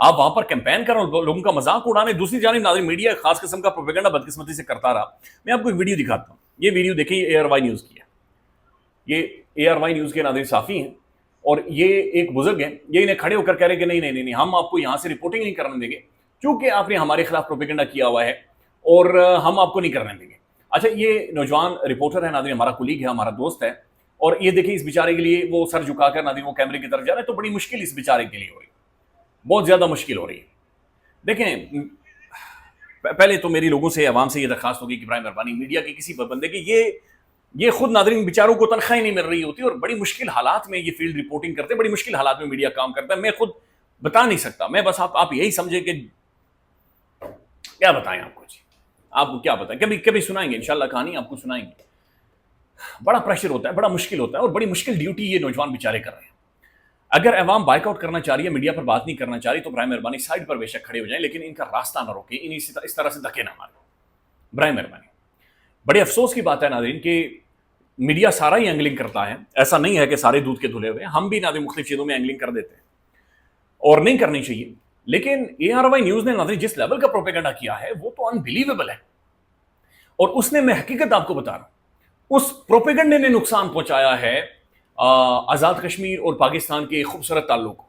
آپ وہاں پر کیمپین کریں اور لوگوں کا مذاق اڑانے. دوسری جانب ناظرین میڈیا خاص قسم کا پروپیگنڈا بدقسمتی سے کرتا رہا. میں آپ کو ایک ویڈیو دکھاتا ہوں. یہ ویڈیو دیکھیں, یہ اے آر وائی نیوز کی ہے. یہ اے آر وائی نیوز کے ناظرین صحافی ہیں اور یہ ایک بزرگ ہیں. یہ انہیں کھڑے ہو کر کہہ رہے کہ نہیں, ہم آپ کو یہاں سے رپورٹنگ نہیں کرنے دیں گے کیونکہ آپ نے ہمارے خلاف پروپیگنڈا کیا ہوا ہے اور ہم آپ کو نہیں کرنے دیں گے. اچھا, یہ نوجوان رپورٹر ہے ناظرین, ہمارا کولیگ ہے, ہمارا دوست ہے, اور یہ دیکھیں اس بیچارے کے لیے وہ سر جھکا کر ناظرین وہ کیمرے کی طرف جا رہا ہے. تو بڑی مشکل اس بیچارے کے لیے ہو رہی ہے, بہت زیادہ مشکل ہو رہی ہے. دیکھیں, پہلے تو میری لوگوں سے, عوام سے یہ درخواست ہوگی کہ برائے مہربانی میڈیا کے کسی بندے کی یہ خود ناظرین بیچاروں کو تنخواہیں نہیں مل رہی ہوتی اور بڑی مشکل حالات میں یہ فیلڈ رپورٹنگ کرتے ہیں, بڑی مشکل حالات میں میڈیا کام کرتا ہے. میں خود بتا نہیں سکتا, میں بس آپ یہی سمجھیں کہ کیا بتائیں آپ کو. جی آپ کو کیا بتائیں, کبھی سنائیں گے انشاءاللہ کہانی آپ کو سنائیں گے. بڑا پریشر ہوتا ہے, بڑا مشکل ہوتا ہے اور بڑی مشکل ڈیوٹی یہ نوجوان بیچارے کر رہے ہیں. اگر عوام بائک آؤٹ کرنا چاہ رہی ہے, میڈیا پر بات نہیں کرنا چاہ رہی, تو برائے مہربانی سائڈ پر بے شک کھڑے ہو جائیں, لیکن ان کا راستہ نہ روکیں, اس طرح سے دھکے نہ ماریں برائے مہربانی. بڑے افسوس کی بات ہے ناظرین کہ میڈیا سارا ہی اینگلنگ کرتا ہے. ایسا نہیں ہے کہ سارے دودھ کے دھلے ہوئے, ہم بھی ناظرین مختلف چیزوں میں اینگلنگ کر دیتے ہیں اور نہیں کرنی چاہیے. لیکن اے آر وائی نیوز نے ناظرین جس لیول کا پروپیگنڈا کیا ہے وہ تو انبیلیویبل ہے, اور اس نے, میں حقیقت آپ کو بتا رہا ہوں, اس پروپیگنڈے نے نقصان پہنچایا ہے آزاد کشمیر اور پاکستان کے خوبصورت تعلق کو.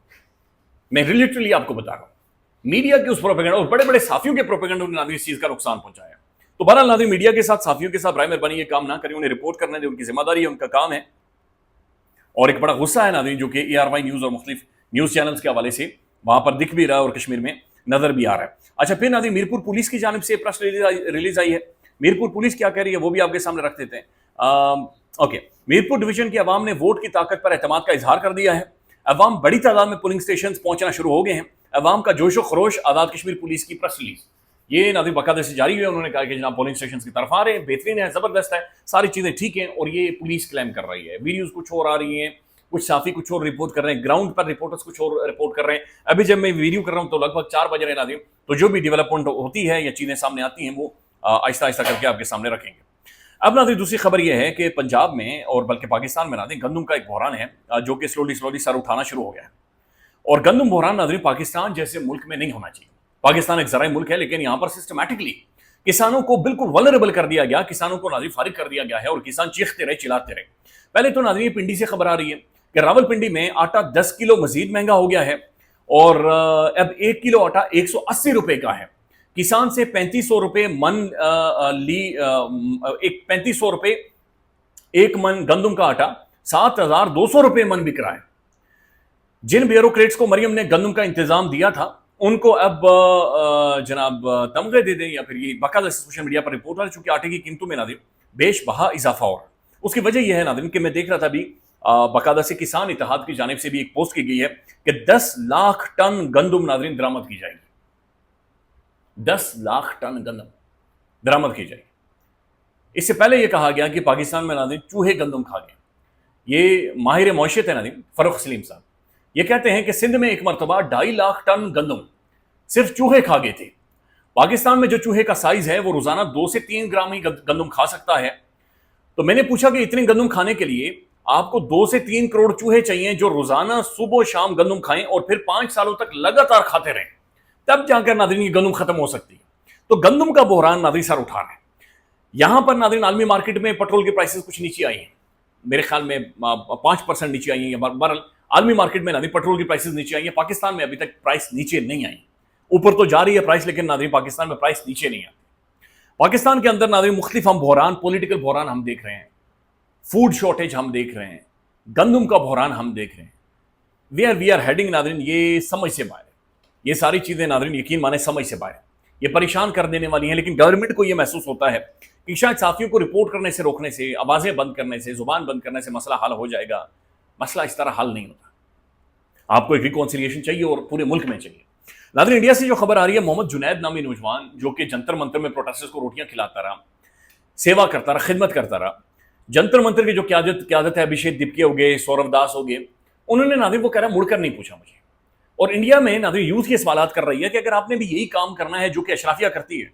میں ریلیٹرلی آپ کو بتا رہا ہوں, میڈیا کے اس پروپیگنڈا اور بڑے بڑے صحافیوں کے پروپیگنڈے نے ناظرین اس چیز کا نقصان پہنچایا. تو بہرحال ناظرین میڈیا کے ساتھ, صحافیوں کے ساتھ برائے مہربانی یہ کام نہ کریں, انہیں رپورٹ کرنا ہے, ان کی ذمہ داری ہے, ان کا کام ہے. اور ایک بڑا غصہ ہے ناظرین جو کہ اے آر وائی نیوز اور مختلف نیوز چینلز کے حوالے سے وہاں پر دکھ بھی رہا ہے اور کشمیر میں نظر بھی آ رہا ہے. اچھا, پھر ناظرین میرپور پولیس کی جانب سے پریس ریلیز آئی ہے. میرپور پولیس کیا کہہ رہی ہے وہ بھی آپ کے سامنے رکھ دیتے ہیں. اوکے, میرپور ڈویژن کے عوام نے ووٹ کی طاقت پر اعتماد کا اظہار کر دیا ہے. عوام بڑی تعداد میں پولنگ سٹیشنز پہنچنا شروع ہو گئے ہیں. عوام کا جوش و خروش, آزاد کشمیر پولیس کی پریس ریلیز یہ ناظرین باقاعدہ سے جاری ہوئی ہے. انہوں نے کہا کہ جناب پولنگ سٹیشنز کی طرف آ رہے ہیں, بہترین ہے, زبردست ہے, ساری چیزیں ٹھیک ہیں, اور یہ پولیس کلیم کر رہی ہے. ویڈیوز کچھ اور آ رہی ہیں, کچھ صحافی کچھ اور رپورٹ کر رہے ہیں, گراؤنڈ پر رپورٹرز کچھ اور رپورٹ کر رہے ہیں. ابھی جب میں ویڈیو کر رہا ہوں تو لگ بھگ 4 بج رہے ہیں ناظرین, تو جو بھی ڈیولپمنٹ ہوتی ہے یا چیزیں سامنے آتی ہیں وہ آہستہ آہستہ کر کے آپ کے سامنے رکھیں گے. اب ناظرین دوسری خبر یہ ہے کہ پنجاب میں اور بلکہ پاکستان میں ناظرین گندم کا ایک بحران ہے جو کہ سلولی سر اٹھانا شروع ہو گیا ہے. اور گندم بحران ناظرین پاکستان جیسے ملک میں نہیں ہونا چاہیے. پاکستان ایک زرعی ملک ہے, لیکن یہاں پر سسٹمیٹکلی کسانوں کو بالکل ولنریبل کر دیا گیا, کسانوں کو ناظرین فارغ کر دیا گیا ہے, اور کسان چیختے رہے, چلاتے رہے. پہلے تو ناظرین پنڈی سے خبر آ رہی ہے کہ راول پنڈی میں آٹا 10 کلو مزید مہنگا ہو گیا ہے, اور اب 1 کلو آٹا 180 روپے کا ہے. کسان سے 3500 روپے من 3500 روپے ایک من گندم کا آٹا 7200 روپے من بک رہا ہے. جن بیوروکریٹس کو مریم نے گندم کا انتظام دیا تھا ان کو اب جناب تمغے دے دیں, یا پھر یہ باقاعدہ سوشل میڈیا پر رپورٹ ہے, چونکہ آٹے کی قیمتوں میں ناظرین بیش بہا اضافہ ہو رہا ہے. اس کی وجہ یہ ہے ناظرین کہ میں دیکھ رہا تھا ابھی باقاعدہ سے کسان اتحاد کی جانب سے بھی ایک پوسٹ کی گئی ہے کہ 10 لاکھ ٹن گندم ناظرین درآمد کی جائے گی. 10 لاکھ ٹن گندم درآمد کی جائے گی. اس سے پہلے یہ کہا گیا کہ پاکستان میں ناظرین چوہے گندم کھا گئے. یہ ماہر معیشت ہے ناظرین فروخ سلیم صاحب, یہ کہتے ہیں کہ سندھ میں ایک مرتبہ 2.5 لاکھ ٹن گندم صرف چوہے کھا گئے تھے. پاکستان میں جو چوہے کا سائز ہے وہ روزانہ 2 سے 3 گرام ہی گندم کھا سکتا ہے. تو میں نے پوچھا کہ اتنے گندم کھانے کے لیے آپ کو 2 سے 3 کروڑ چوہے چاہیے جو روزانہ صبح و شام گندم کھائیں اور پھر 5 سالوں تک لگاتار کھاتے رہیں, تب جا کر ناظرین یہ گندم ختم ہو سکتی ہے. تو گندم کا بحران ناظرین سر اٹھا رہا ہے. یہاں پر ناظرین عالمی مارکیٹ میں پٹرول کی پرائسز کچھ نیچے آئی ہیں, میرے خیال میں 5% نیچے آئی ہیں, یا بہرحال عالمی مارکیٹ میں ناظرین پٹرول کی پرائسز نیچے آئی ہیں. پاکستان میں ابھی تک پرائس نیچے نہیں آئی. اوپر تو جا رہی ہے پرائس, لیکن ناظرین پاکستان میں پرائس نیچے نہیں آتی. پاکستان کے اندر ناظرین مختلف ہم بحران, پولیٹیکل بحران ہم دیکھ رہے ہیں, فوڈ شارٹیج ہم دیکھ رہے ہیں, گندم کا بحران ہم دیکھ رہے ہیں. وی آر ہیڈنگ ناظرین, یہ سمجھ سے باہر ہے. یہ ساری چیزیں ناظرین یقین مانے سمجھ سے باہر ہے, یہ پریشان کر دینے والی ہیں. لیکن گورنمنٹ کو یہ محسوس ہوتا ہے کہ شاید صحافیوں کو رپورٹ کرنے سے روکنے سے, آوازیں بند کرنے سے, زبان بند کرنے سے مسئلہ حل ہو جائے گا. مسئلہ اس طرح حل نہیں ہوتا. آپ کو ایک ریکونسیلیشن چاہیے اور پورے ملک میں چاہیے. ناظرین انڈیا سے جو خبر آ رہی ہے, محمد جنید نامی نوجوان جو کہ جنتر منتر میں پروٹیسٹرز کو روٹیاں کھلاتا رہا, سیوا کرتا رہا, خدمت کرتا رہا. جنتر منتر کی جو قیادت ہے, ابھیشیک دیپکے ہو گئے, سورو داس ہو گئے, انہوں نے ناظرین وہ کہہ رہا مڑ کر نہیں پوچھا مجھے. اور انڈیا میں ناظرین یوتھ یہ سوالات کر رہی ہے کہ اگر آپ نے بھی یہی کام کرنا ہے جو کہ اشرافیہ کرتی ہے,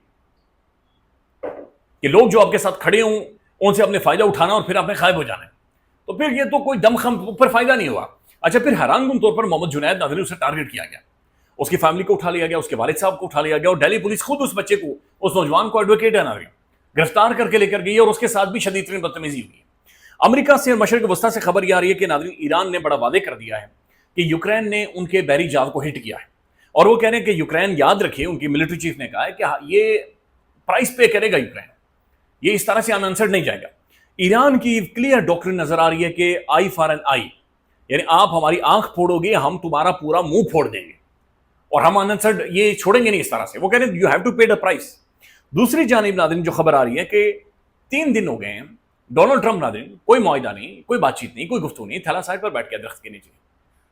کہ لوگ جو آپ کے ساتھ کھڑے ہوں ان سے اپنے فائدہ اٹھانا اور پھر آپ نے غائب ہو جانا ہے, تو پھر یہ تو کوئی دم خم پر فائدہ نہیں ہوا. اچھا, پھر حیران کن طور پر محمد جنید ناظرین اسے ٹارگٹ کیا گیا. اس کی فیملی کو اٹھا لیا گیا, اس کے والد صاحب کو اٹھا لیا گیا, اور دہلی پولیس خود اس بچے کو, اس نوجوان کو, ایڈوکیٹ ہے نا, گرفتار کر کے لے کر گئی, اور اس کے ساتھ بھی شدید ترین بدتمیزی ہوئی ہے. امریکہ سے اور مشرق وسطیٰ سے خبر یہ آ رہی ہے کہ ناظرین ایران نے بڑا واضح کر دیا ہے کہ یوکرین نے ان کے بحری جہاز کو ہٹ کیا ہے, اور وہ کہہ رہے ہیں کہ یوکرین, یاد رکھیے ان کی ملٹری چیف نے کہا ہے کہ یہ پرائس پے کرے گا یوکرین, یہ اس طرح سے انسرڈ نہیں جائے گا. ایران کی کلیئر ڈاکٹرن نظر آ رہی ہے کہ آئی فار این آئی, یعنی آپ ہماری آنکھ پھوڑو گے ہم تمہارا پورا منہ پھوڑ دیں گے, اور ہم انسرڈ یہ چھوڑیں گے نہیں اس طرح سے. وہ کہہ رہے ہیں you have to pay the price. دوسری جانب ناظرین جو خبر آ رہی ہے کہ 3 دن ہو گئے ہیں ڈونلڈ ٹرمپ ناظرین, کوئی معاہدہ نہیں, کوئی بات چیت نہیں, کوئی گفتگو نہیں, تھیلا سائڈ پر بیٹھ کے درخت کے نیچے,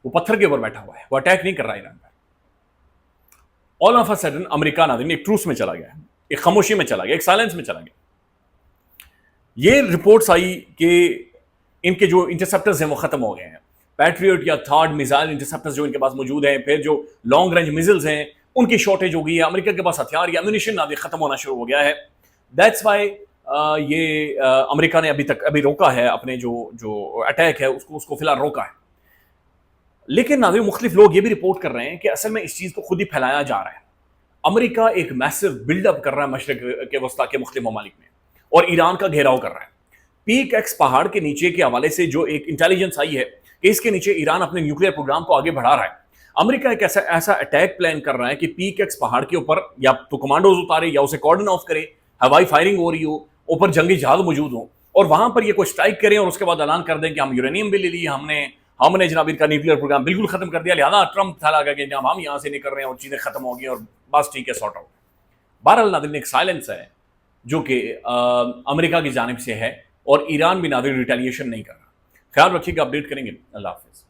وہ پتھر کے اوپر بیٹھا ہوا ہے, وہ اٹیک نہیں کر رہا ایران پر. آل آف اے سڈن امریکہ ناظرین ایک ٹروس میں چلا گیا, ایک خاموشی میں چلا گیا, ایک سائلنس میں چلا گیا. یہ رپورٹس آئی کہ ان کے جو انٹرسپٹرز ہیں وہ ختم ہو گئے ہیں, پیٹریوٹ یا تھارڈ میزائل انٹرسپٹرز جو ان کے پاس موجود ہیں, پھر جو لانگ رینج میزلز ہیں ان کی شارٹیج ہو گئی ہے, امریکہ کے پاس ہتھیار یا امونیشن ختم ہونا شروع ہو گیا ہے. دیٹس وائی یہ امریکہ نے ابھی روکا ہے اپنے جو اٹیک ہے اس کو فی الحال روکا ہے. لیکن ناظرین مختلف لوگ یہ بھی رپورٹ کر رہے ہیں کہ اصل میں اس چیز کو خود ہی پھیلایا جا رہا ہے. امریکہ ایک میسو بلڈ اپ کر رہا ہے مشرق کے وسطیٰ کے مختلف ممالک میں, اور ایران کا گھیراؤ کر رہا ہے. پیک ایکس پہاڑ کے نیچے کے حوالے سے جو ایک انٹیلیجنس آئی ہے کہ اس کے نیچے ایران اپنے نیوکلیئر پروگرام کو آگے بڑھا رہا ہے. امریکہ ایک ایسا اٹیک پلان کر رہا ہے کہ پیک ایکس پہاڑ کے اوپر یا تو کمانڈوز اتارے یا اسے کارڈن آف کرے, ہوائی فائرنگ ہو رہی ہو, اوپر جنگی جہاز موجود ہوں, اور وہاں پر یہ کوئی اسٹرائک کریں اور اس کے بعد اعلان کر دیں کہ ہم یورینیم بھی لے لیے, ہم نے جناب ان کا نیوکلیئر پروگرام بالکل ختم کر دیا, لہٰذا ٹرمپ تھا لگا کہ جناب ہم یہاں سے نہیں کر رہے ہیں اور چیزیں ختم ہو گئی اور بس ٹھیک ہے سارٹ آؤٹ. بہرحال ناظرین ایک سائلنس ہے جو کہ امریکہ کی جانب سے ہے, اور ایران بھی ناظرین ریٹیلیشن نہیں کر رہا. خیال رکھیے گا, اپڈیٹ کریں گے. اللہ حافظ.